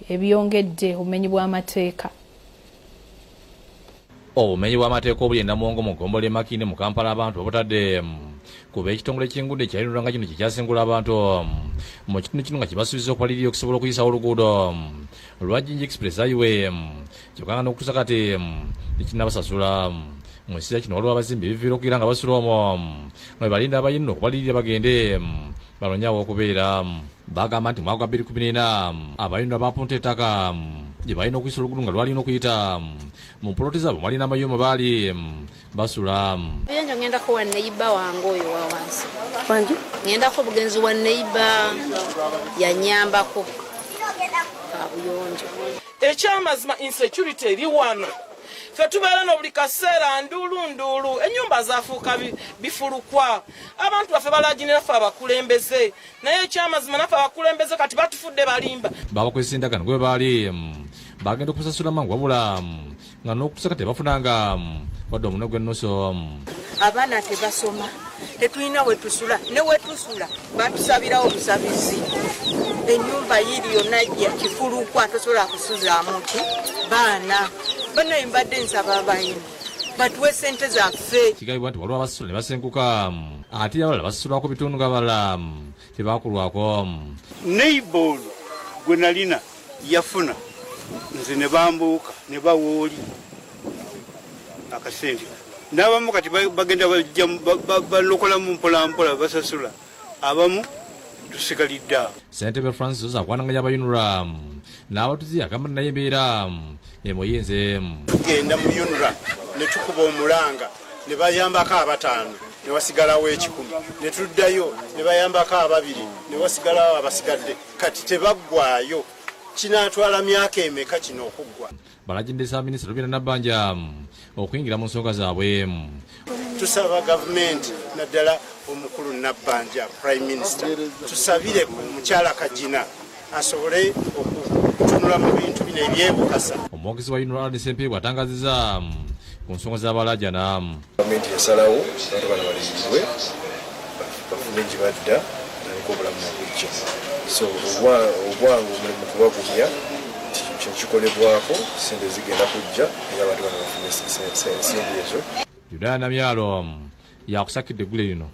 ebyongedde obumenyi bw'amateeka. Obumenyi bw'amateeka obuli Namuwongo mu ggombolola e Makindye mu Kampala abantu obutadde kuba ekitongole ky'enguudo ekyayinulwa nga kino kyekyasengula abantu mu kitundu kino nga kibasuubiza okwalirira okusobola okuyisawo oluguudo lwa Jinja Express Highway kyokka n'okutuusa kati tekinnabasasula mu kiseera kino waliwo abazimbi ebiviira okugira nga basula omwo nga bwe balinda abayinna okubalirira bagende balonyawo okubeera. Bagamba nti mwaka 2014 abayinna bapunta ettaka gye balina okuyisa oluguudo nga lwalina okuyita mu mpoloti zaabwe mwalina amayumba baali basula. Enjo ngendako wa neiba wange oyo wa wansi wange ngendako obugenzi wa neiba yanyambako kabuyonjo. Ekyamazima insecurity eri wano ffe tubeera n'obuli kaseera nduulu ennyumba zaafuuka bifulukwa abantu baffe balajinira ffe abakulembeze naye ekyamazima naffe abakulembeze kati batufudde balimba. Babakozesa endagaano gwe baali bagenda okusasula mangu wabula nga n'okutuusa kati tebafunanga wadde omuno gw'ennusu. Abaana tebasoma tetulina wetusula ne wetusula batusabirawo obusabizi ennyumba yiri yonna kifulukwa tosobola kusuzaamu ki baana banaye mbadde nsaba abayina batuwe sente zaffe. Kigambibwa nti waliwo abasasula ne basenguka ate abalala basasulwako bitundu ng'abalala tebakulwako. Neighbor gwe nalina yafuna nze ne bambuuka ne bawooli akasente n'abamu kati bagenda balokolamu mpolampola basasula abamu tusigalidde awo. Ssentebe Francis Ozakwananganya abayinula n'abatuzi agamba naye embeera emuyinze. Tugenda mu yunura ne tukuba omulanga ne bayambako abataano ne wasigalawo 10 ne tuddayo ne bayambako 2 ne wasigalawo abasigadde kati tebaggwayo. Kinatwala myaka emeka kino okuggwa. Balagindisa Minisita Rubina Nabbanja okuyingira mu nsonga zaabwe. Tusaba gavumenti naddala omukulu Nabbanja Prime Minister tusabire ku mukyala Kajina asobole okutunula mu bintu bino ebyebukasa. Omwogezi wa UNRA RDCMP bw'atangazizza ku nsonga z'abalajana. Gavumenti yasalawo abantu bano baliyizibwe bafune gye badda naliko obulamu obujja. So obwangu omulimu kubagumya kino kikolebwako sente zigenda kujja era abantu bano bafune ensimbi ezo. Judaya Namyalo yakusakidde eggule lino.